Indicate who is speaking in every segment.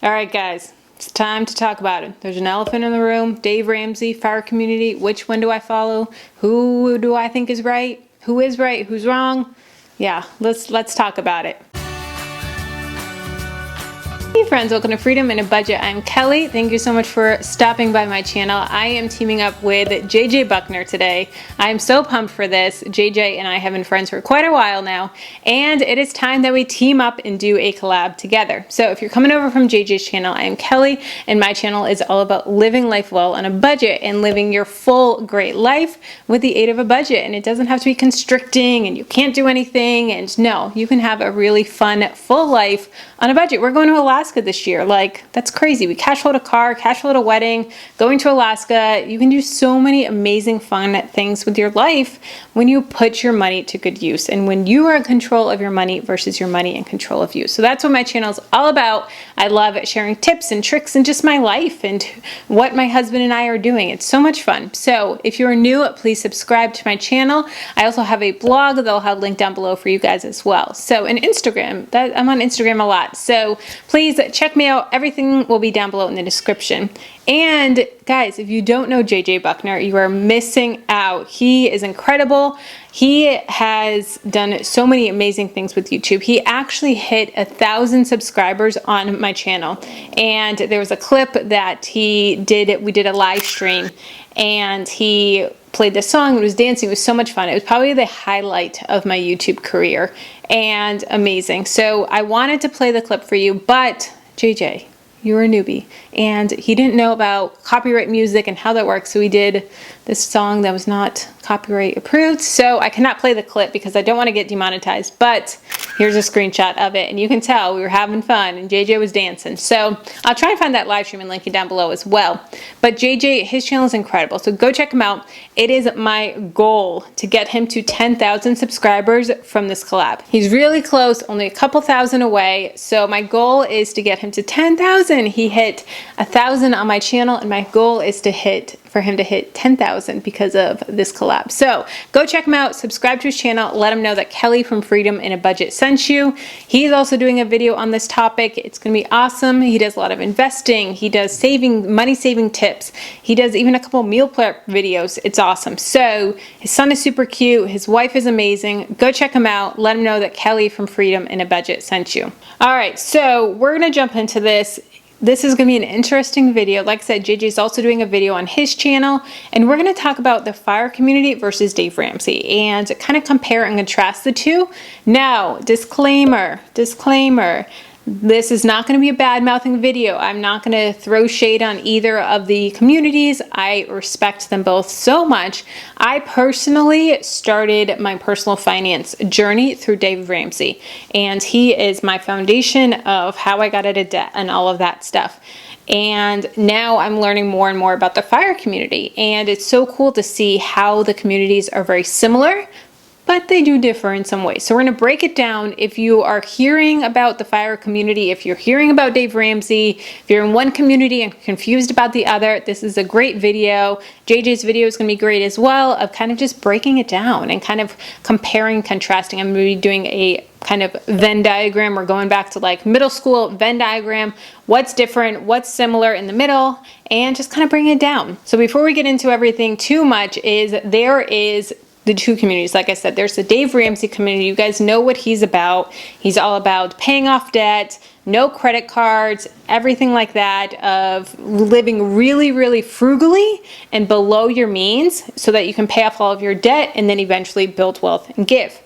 Speaker 1: All right, guys, it's time to talk about it. There's an elephant in the room. Dave Ramsey, fire community. Which one do I follow? Who do I think is right? Who is right? Who's wrong? Yeah, let's talk about it. Hey friends, welcome to Freedom in a Budget. I'm Kelly. Thank you so much for stopping by my channel. I am teaming up with JJ Buckner today. I'm so pumped for this. JJ and I have been friends for quite a while now, and it is time that we team up and do a collab together. So if you're coming over from JJ's channel, I am Kelly, and my channel is all about living life well on a budget and living your full great life with the aid of a budget. And it doesn't have to be constricting and you can't do anything. And no, you can have a really fun, full life on a budget. We're going to Alaska this year. Like, that's crazy. We cash flowed a car, cash flowed a wedding, going to Alaska. You can do so many amazing fun things with your life when you put your money to good use and when you are in control of your money versus your money in control of you. So that's what my channel is all about. I love sharing tips and tricks and just my life and what my husband and I are doing. It's so much fun. So if you're new, please subscribe to my channel. I also have a blog that I'll have linked down below for you guys as well. So, and Instagram, I'm on Instagram a lot. So please check me out. Everything will be down below in the description. And guys, if you don't know JJ Buckner, you are missing out. He is incredible. He has done so many amazing things with YouTube. He actually hit 1,000 subscribers on my channel. And there was a clip that he did, we did a live stream, and he played this song and was dancing. It was so much fun. It was probably the highlight of my YouTube career, and amazing. So I wanted to play the clip for you, but JJ, you're a newbie, and he didn't know about copyright music and how that works. So he did this song that was not copyright approved. So I cannot play the clip because I don't want to get demonetized, but here's a screenshot of it. And you can tell we were having fun and JJ was dancing. So I'll try and find that live stream and link it down below as well. But JJ, his channel is incredible. So go check him out. It is my goal to get him to 10,000 subscribers from this collab. He's really close, only a couple thousand away. So my goal is to get him to 10,000. He hit 1,000 on my channel, and my goal is for him to hit 10,000 because of this collab. So go check him out, subscribe to his channel, let him know that Kelly from Freedom in a Budget sent you. He's also doing a video on this topic. It's gonna be awesome. He does a lot of investing. He does money saving tips. He does even a couple meal prep videos. It's awesome. So his son is super cute. His wife is amazing. Go check him out. Let him know that Kelly from Freedom in a Budget sent you. All right, so we're gonna jump into this. This is going to be an interesting video. Like I said, JJ is also doing a video on his channel, and we're going to talk about the fire community versus Dave Ramsey and kind of compare and contrast the two. Now, disclaimer, this is not going to be a bad-mouthing video. I'm not going to throw shade on either of the communities. I respect them both so much. I personally started my personal finance journey through Dave Ramsey, and he is my foundation of how I got out of debt and all of that stuff. And now I'm learning more and more about the fire community, and it's so cool to see how the communities are very similar, but they do differ in some ways. So we're gonna break it down. If you are hearing about the fire community, if you're hearing about Dave Ramsey, if you're in one community and confused about the other, this is a great video. JJ's video is gonna be great as well, of kind of just breaking it down and kind of comparing, contrasting. I'm gonna be doing a kind of Venn diagram. We're going back to like middle school Venn diagram. What's different, what's similar in the middle, and just kind of bring it down. So before we get into everything too much, there is the two communities. Like I said, there's the Dave Ramsey community. You guys know what he's about. He's all about paying off debt, no credit cards, everything like that, of living really, really frugally and below your means so that you can pay off all of your debt and then eventually build wealth and give.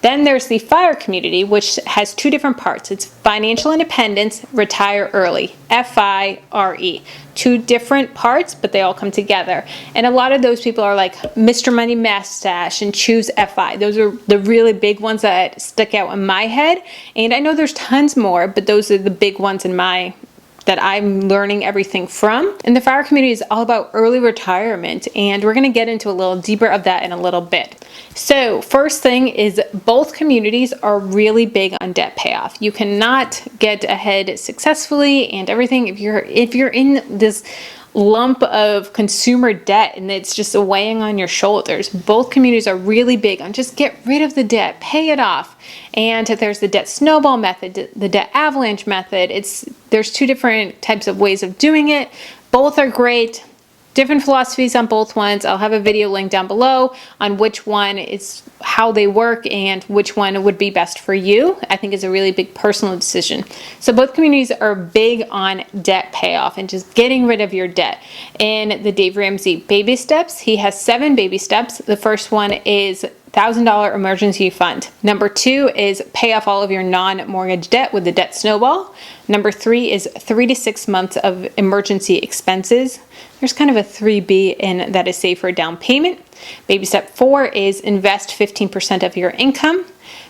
Speaker 1: Then there's the fire community, which has two different parts. It's financial independence, retire early, FIRE. Two different parts, but they all come together. And a lot of those people are like Mr. Money Mustache and Choose FI. Those are the really big ones that stick out in my head. And I know there's tons more, but those are the big ones that I'm learning everything from. And the fire community is all about early retirement, and we're gonna get into a little deeper of that in a little bit. So first thing is, both communities are really big on debt payoff. You cannot get ahead successfully and everything if you're in this lump of consumer debt and it's just weighing on your shoulders. Both communities are really big on just get rid of the debt, pay it off. And there's the debt snowball method, the debt avalanche method. There's two different types of ways of doing it. Both are great. Different philosophies on both ones. I'll have a video link down below on which one is how they work and which one would be best for you. I think is a really big personal decision. So both communities are big on debt payoff and just getting rid of your debt. In the Dave Ramsey baby steps, he has 7 baby steps. The first one is $1,000 emergency fund. Number 2 is pay off all of your non-mortgage debt with the debt snowball. Number 3 is 3 to 6 months of emergency expenses. There's kind of a 3B in that is saved for a down payment. Baby step 4 is invest 15% of your income.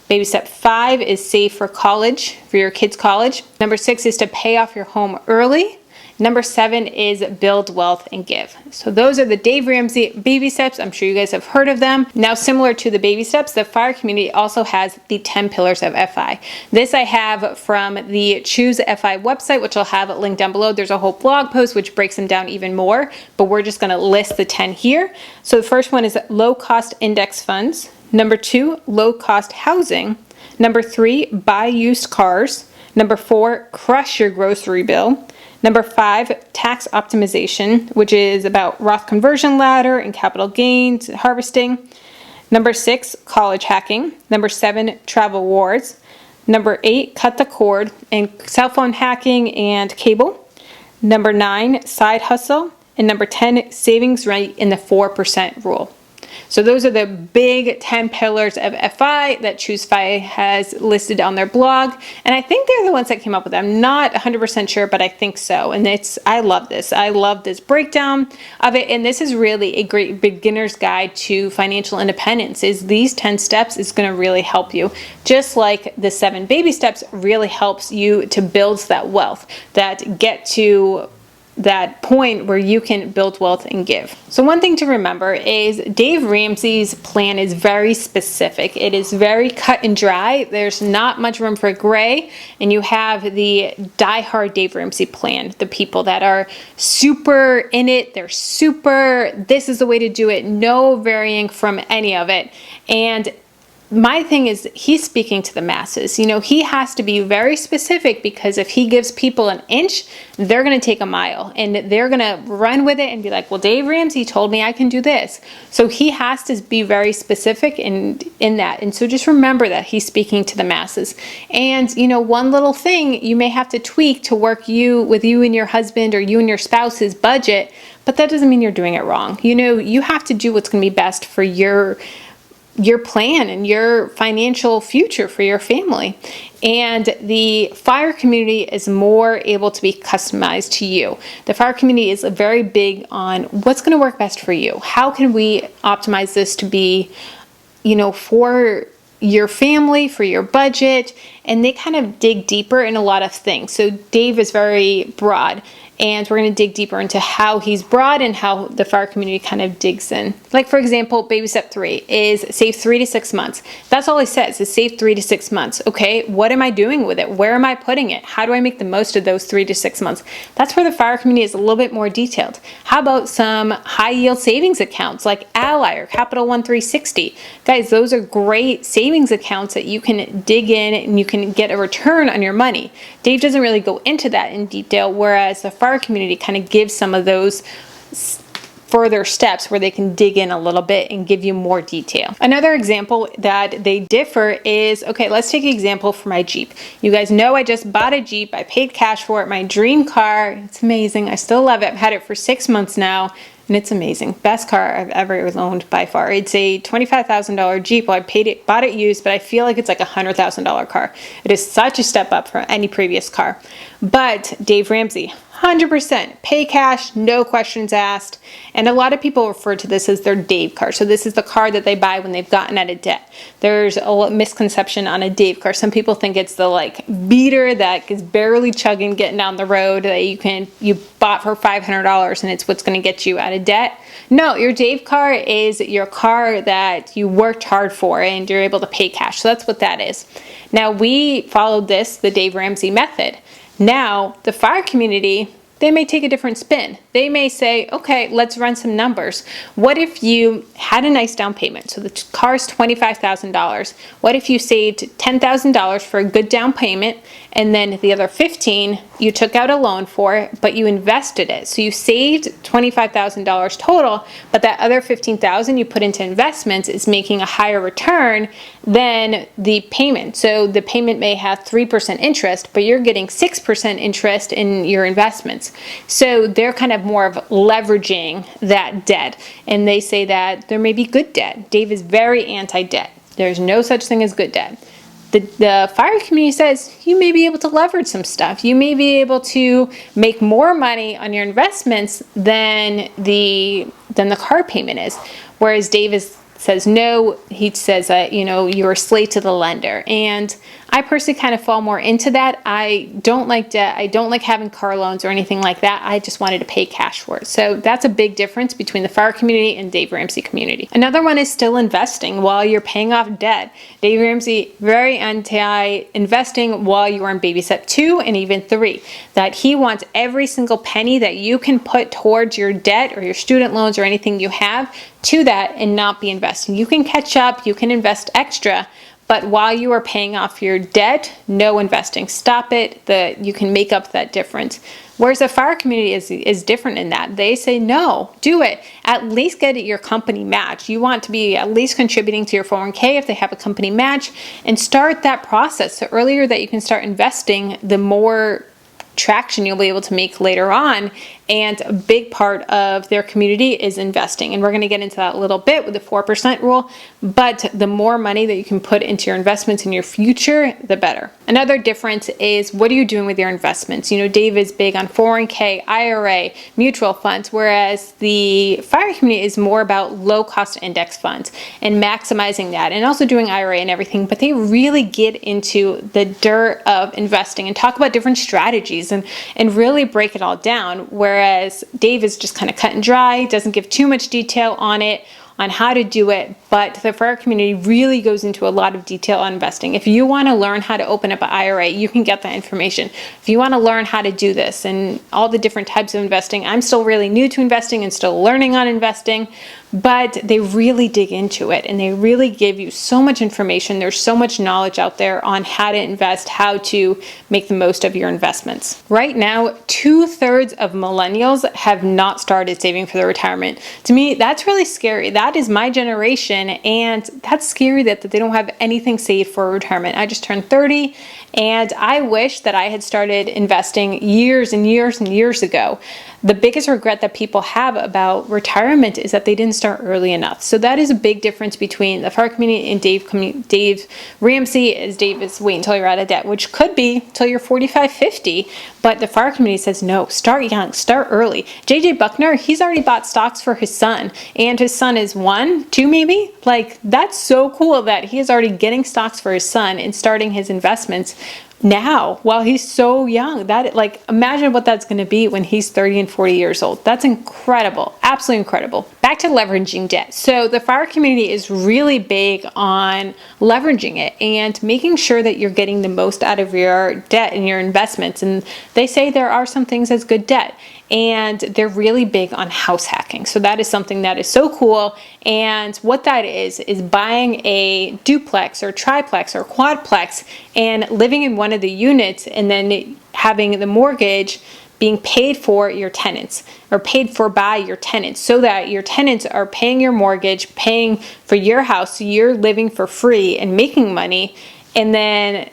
Speaker 1: Baby step 5 is save for college, for your kids' college. Number 6 is to pay off your home early. Number 7 is build wealth and give. So those are the Dave Ramsey baby steps. I'm sure you guys have heard of them. Now, similar to the baby steps, the FIRE community also has the 10 pillars of FI. This I have from the Choose FI website, which I'll have linked down below. There's a whole blog post which breaks them down even more, but we're just gonna list the 10 here. So the first one is low cost index funds. Number 2, low cost housing. Number 3, buy used cars. Number 4, crush your grocery bill. Number 5, tax optimization, which is about Roth conversion ladder and capital gains harvesting. Number 6, college hacking. Number 7, travel wars. Number 8, cut the cord and cell phone hacking and cable. Number 9, side hustle. And number 10, savings rate in the 4% rule. So those are the big 10 pillars of FI that Choose FI has listed on their blog. And I think they're the ones that came up with them. I'm not 100% sure, but I think so. And I love this. I love this breakdown of it. And this is really a great beginner's guide to financial independence. These 10 steps is going to really help you. Just like the 7 baby steps really helps you to build that wealth, that get to that point where you can build wealth and give. So one thing to remember is Dave Ramsey's plan is very specific. It is very cut and dry. There's not much room for gray. And you have the diehard Dave Ramsey plan, the people that are super in it. They're super, this is the way to do it. No varying from any of it. And my thing is he's speaking to the masses. You know, he has to be very specific because if he gives people an inch, they're going to take a mile and they're going to run with it and be like, well, Dave Ramsey told me I can do this. So he has to be very specific in that. And so just remember that he's speaking to the masses. And, you know, one little thing you may have to tweak to work with you and your husband or you and your spouse's budget, but that doesn't mean you're doing it wrong. You know, you have to do what's going to be best for your plan and your financial future for your family. And the FIRE community is more able to be customized to you. The FIRE community is very big on what's going to work best for you. How can we optimize this to be, you know, for your family, for your budget, and they kind of dig deeper in a lot of things. So Dave is very broad. And we're going to dig deeper into how he's broad and how the FIRE community kind of digs in. Like, for example, baby step 3 is save 3 to 6 months. That's all he says is save 3 to 6 months. Okay, what am I doing with it? Where am I putting it? How do I make the most of those 3 to 6 months? That's where the FIRE community is a little bit more detailed. How about some high yield savings accounts like Ally or Capital One 360? Guys, those are great savings accounts that you can dig in and you can get a return on your money. Dave doesn't really go into that in detail, whereas the FIRE community kind of gives some of those further steps where they can dig in a little bit and give you more detail. Another example that they differ is, okay, let's take an example for my Jeep. You guys know I just bought a Jeep. I paid cash for it, my dream car. It's amazing. I still love it. I've had it for 6 months now. And it's amazing. Best car I've ever owned by far. It's a $25,000 Jeep. Well, bought it used, but I feel like it's like a $100,000 car. It is such a step up from any previous car. But Dave Ramsey, 100% pay cash, no questions asked. And a lot of people refer to this as their Dave car. So this is the car that they buy when they've gotten out of debt. There's a misconception on a Dave car. Some people think it's the like beater that is barely chugging, getting down the road that you bought for $500 and it's what's going to get you out of debt. No, your Dave car is your car that you worked hard for and you're able to pay cash. So that's what that is. Now we followed the Dave Ramsey method. Now the FIRE community, they may take a different spin. They may say, okay, let's run some numbers. What if you had a nice down payment? So the car's $25,000. What if you saved $10,000 for a good down payment, and then the other 15 you took out a loan for, but you invested it. So you saved $25,000 total, but that other $15,000 you put into investments is making a higher return than the payment. So the payment may have 3% interest, but you're getting 6% interest in your investments. So they're kind of more of leveraging that debt. And they say that there may be good debt. Dave is very anti-debt. There's no such thing as good debt. The fire community says you may be able to leverage some stuff. You may be able to make more money on your investments than the car payment is. Whereas Dave says no. He says that, you're a slave to the lender. And I personally kind of fall more into that. I don't like debt. I don't like having car loans or anything like that. I just wanted to pay cash for it. So that's a big difference between the fire community and Dave Ramsey community. Another one is still investing while you're paying off debt. Dave Ramsey, very anti-investing while you're in baby step 2 and even 3. That he wants every single penny that you can put towards your debt or your student loans or anything you have to that and not be investing. You can catch up, you can invest extra, but while you are paying off your debt, no investing. Stop it. You can make up that difference. Whereas the fire community is different in that. They say, no, do it. At least get your company match. You want to be at least contributing to your 401k if they have a company match, and start that process. The earlier that you can start investing, the more traction you'll be able to make later on. And a big part of their community is investing. And we're going to get into that a little bit with the 4% rule. But the more money that you can put into your investments in your future, the better. Another difference is, what are you doing with your investments? Dave is big on 401k, IRA, mutual funds, whereas the fire community is more about low cost index funds and maximizing that, and also doing IRA and everything. But they really get into the dirt of investing and talk about different strategies and really break it all down. Whereas Dave is just kind of cut and dry, doesn't give too much detail on it, on how to do it, but the fire community really goes into a lot of detail on investing. If you want to learn how to open up an IRA, you can get that information. If you want to learn how to do this and all the different types of investing, I'm still really new to investing and still learning on investing, but they really dig into it and they really give you so much information. There's so much knowledge out there on how to invest, how to make the most of your investments. Right now, 2/3 of millennials have not started saving for their retirement. To me, that's really scary. That is my generation, and that's scary that they don't have anything saved for retirement. I just turned 30, and I wish that I had started investing years and years and years ago. The biggest regret that people have about retirement is that they didn't start early enough. So that is a big difference between the fire community and Dave Ramsey. As Dave is wait until you're out of debt, which could be till you're 45, 50. But the fire community says, no, start young, start early. JJ Buckner, he's already bought stocks for his son, and his son is 1, 2 maybe. Like, that's so cool that he is already getting stocks for his son and starting his investments now while he's so young. That, like, imagine what that's going to be when he's 30 and 40 years old. That's incredible. Absolutely incredible. Back to leveraging debt. So the fire community is really big on leveraging it and making sure that you're getting the most out of your debt and your investments. And they say there are some things as good debt. And they're really big on house hacking. So that is something that is so cool. And what that is buying a duplex or triplex or quadplex and living in one of the units, and then having the mortgage being paid for your tenants or paid for by your tenants, so that your tenants are paying your mortgage, paying for your house, so you're living for free and making money. And then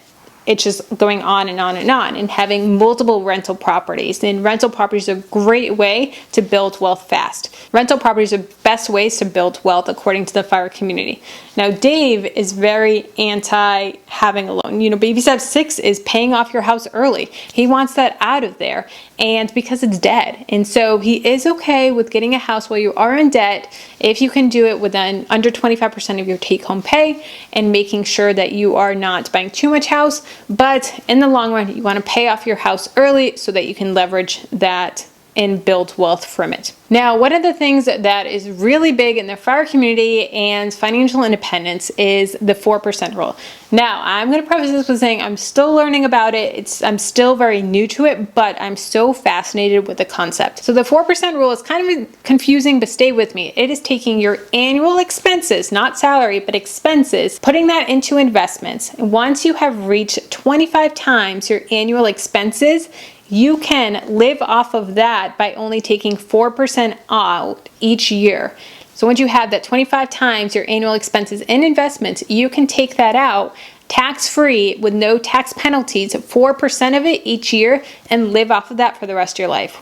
Speaker 1: it's just going on and on and on, and having multiple rental properties. And rental properties are a great way to build wealth fast. Rental properties are best ways to build wealth according to the fire community. Now, Dave is very anti having a loan. Baby step 6 is paying off your house early. He wants that out of there, and because it's debt. And so he is okay with getting a house while you are in debt if you can do it within under 25% of your take-home pay, and making sure that you are not buying too much house. But in the long run, you want to pay off your house early so that you can leverage that and build wealth from it. Now, one of the things that is really big in the FIRE community and financial independence is the 4% rule. Now, I'm going to preface this with saying I'm still learning about it. I'm still very new to it, but I'm so fascinated with the concept. So the 4% rule is kind of confusing, but stay with me. It is taking your annual expenses, not salary, but expenses, putting that into investments. And once you have reached 25 times your annual expenses, you can live off of that by only taking 4% out each year. So once you have that 25 times your annual expenses in investments, you can take that out tax-free with no tax penalties, 4% of it each year, and live off of that for the rest of your life.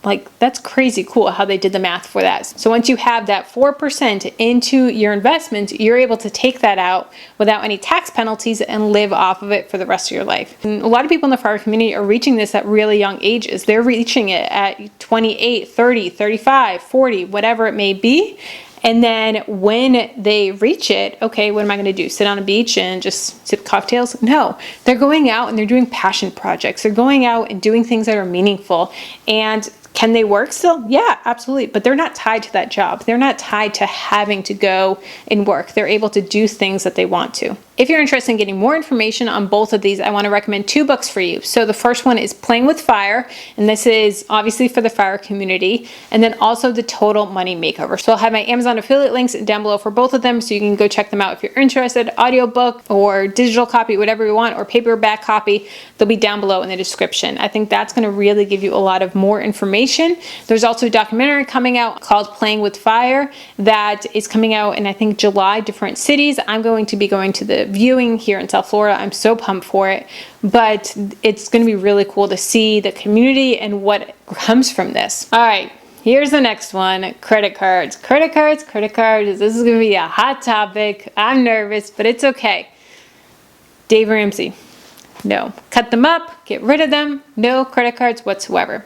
Speaker 1: Like, that's crazy cool how they did the math for that. So once you have that 4% into your investments, you're able to take that out without any tax penalties and live off of it for the rest of your life. And a lot of people in the FIRE community are reaching this at really young ages. They're reaching it at 28, 30, 35, 40, whatever it may be. And then when they reach it, okay, what am I going to do? Sit on a beach and just sip cocktails? No, they're going out and they're doing passion projects. They're going out and doing things that are meaningful. And can they work still? Yeah, absolutely. But they're not tied to that job. They're not tied to having to go and work. They're able to do things that they want to. If you're interested in getting more information on both of these, I want to recommend 2 books for you. So the first one is Playing with Fire, and this is obviously for the FIRE community, and then also The Total Money Makeover. So I'll have my Amazon affiliate links down below for both of them, so you can go check them out if you're interested. Audiobook or digital copy, whatever you want, or paperback copy, they'll be down below in the description. I think that's going to really give you a lot of more information. There's also a documentary coming out called Playing with Fire that is coming out in, I think, July, different cities. I'm going to be going to the viewing here in South Florida. I'm so pumped for it, but it's going to be really cool to see the community and what comes from this. All right, here's the next one, credit cards. Credit cards, credit cards. This is going to be a hot topic. I'm nervous, but it's okay. Dave Ramsey, no. Cut them up, get rid of them, no credit cards whatsoever.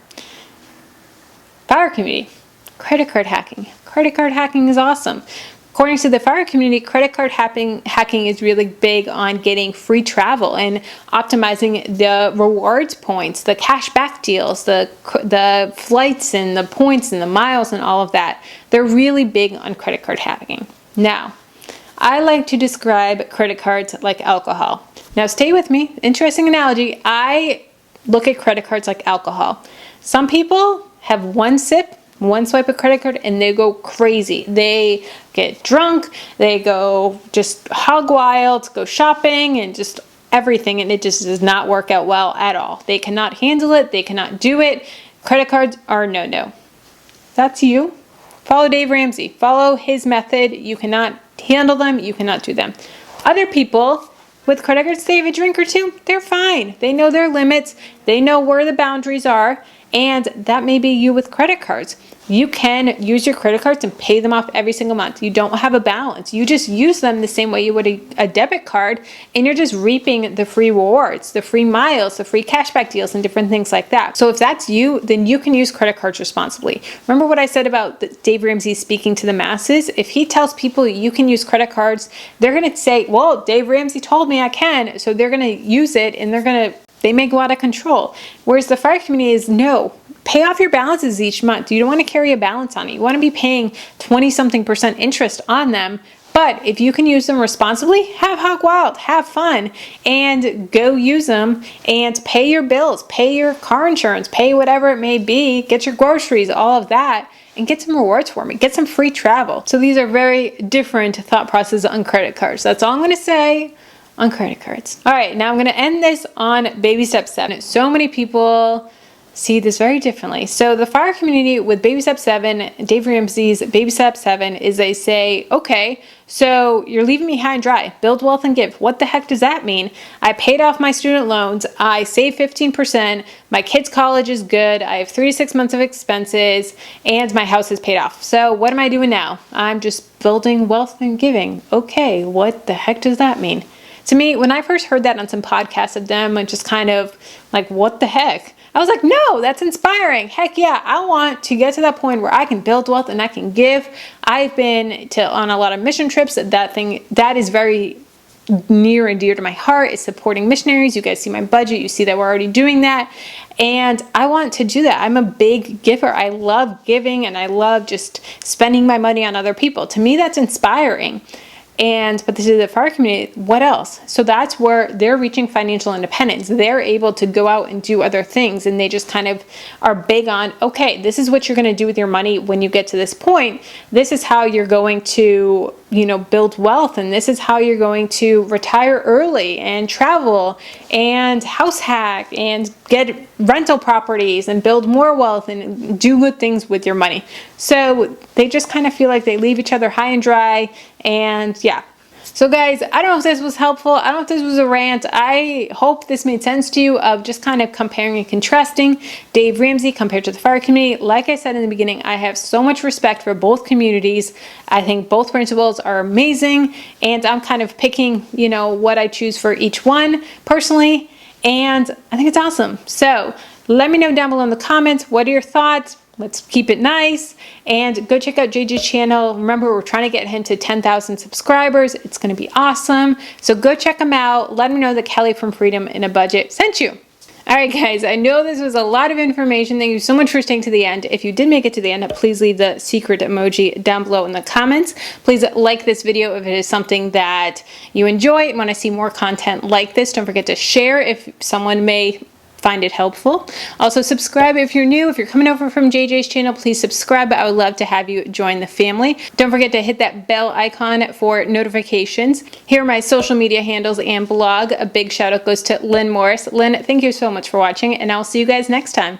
Speaker 1: FIRE community, credit card hacking. Credit card hacking is awesome. According to the FIRE community, credit card hacking is really big on getting free travel and optimizing the rewards points, the cashback deals, the flights and the points and the miles and all of that. They're really big on credit card hacking. Now, I like to describe credit cards like alcohol. Now, stay with me. Interesting analogy. I look at credit cards like alcohol. Some people have one sip, one swipe of credit card, and they go crazy. They get drunk, they go just hog wild, go shopping, and just everything, and it just does not work out well at all. They cannot handle it, they cannot do it. Credit cards are no-no. That's you. Follow Dave Ramsey. Follow his method. You cannot handle them, you cannot do them. Other people with credit cards, they have a drink or two, they're fine. They know their limits, they know where the boundaries are, and that may be you with credit cards. You can use your credit cards and pay them off every single month. You don't have a balance. You just use them the same way you would a debit card, and you're just reaping the free rewards, the free miles, the free cashback deals, and different things like that. So if that's you, then you can use credit cards responsibly. Remember what I said about Dave Ramsey speaking to the masses? If he tells people you can use credit cards, they're going to say, well, Dave Ramsey told me I can. So they're going to use it, and they may go out of control. Whereas the FIRE community is no. Pay off your balances each month. You don't want to carry a balance on it. You want to be paying 20-something% interest on them. But if you can use them responsibly, have hog wild, have fun, and go use them and pay your bills, pay your car insurance, pay whatever it may be, get your groceries, all of that, and get some rewards for me. Get some free travel. So these are very different thought processes on credit cards. That's all I'm going to say on credit cards. All right, now I'm going to end this on baby step 7. So many people see this very differently. So the FIRE community with baby step 7, Dave Ramsey's baby step 7 is they say, okay, so you're leaving me high and dry. Build wealth and give. What the heck does that mean? I paid off my student loans. I saved 15%. My kid's college is good. I have 3 to 6 months of expenses, and my house is paid off. So what am I doing now? I'm just building wealth and giving. Okay, what the heck does that mean? To me, when I first heard that on some podcasts of them, I just kind of like, what the heck? I was like, no, that's inspiring. Heck yeah, I want to get to that point where I can build wealth and I can give. I've been on a lot of mission trips. That is very near and dear to my heart is supporting missionaries. You guys see my budget. You see that we're already doing that. And I want to do that. I'm a big giver. I love giving and I love just spending my money on other people. To me, that's inspiring. But this is the fire community. What else? So that's where they're reaching financial independence. They're able to go out and do other things, and they just kind of are big on, okay, this is what you're going to do with your money when you get to this point. This is how you're going to, build wealth, and this is how you're going to retire early and travel and house hack and get rental properties and build more wealth and do good things with your money. So they just kind of feel like they leave each other high and dry. And yeah. So guys, I don't know if this was helpful. I don't know if this was a rant. I hope this made sense to you of just kind of comparing and contrasting Dave Ramsey compared to the fire community. Like I said in the beginning, I have so much respect for both communities. I think both principles are amazing, and I'm kind of picking, what I choose for each one personally, and I think it's awesome. So let me know down below in the comments, what are your thoughts? Let's keep it nice, and go check out JJ's channel. Remember, we're trying to get him to 10,000 subscribers. It's going to be awesome. So go check him out. Let him know that Kelly from Freedom in a Budget sent you. All right, guys, I know this was a lot of information. Thank you so much for staying to the end. If you did make it to the end, please leave the secret emoji down below in the comments. Please like this video if it is something that you enjoy and want to see more content like this. Don't forget to share if someone may find it helpful. Also, subscribe if you're new. If you're coming over from JJ's channel, please subscribe. I would love to have you join the family. Don't forget to hit that bell icon for notifications. Here are my social media handles and blog. A big shout out goes to Lynn Morris. Lynn, thank you so much for watching, and I'll see you guys next time.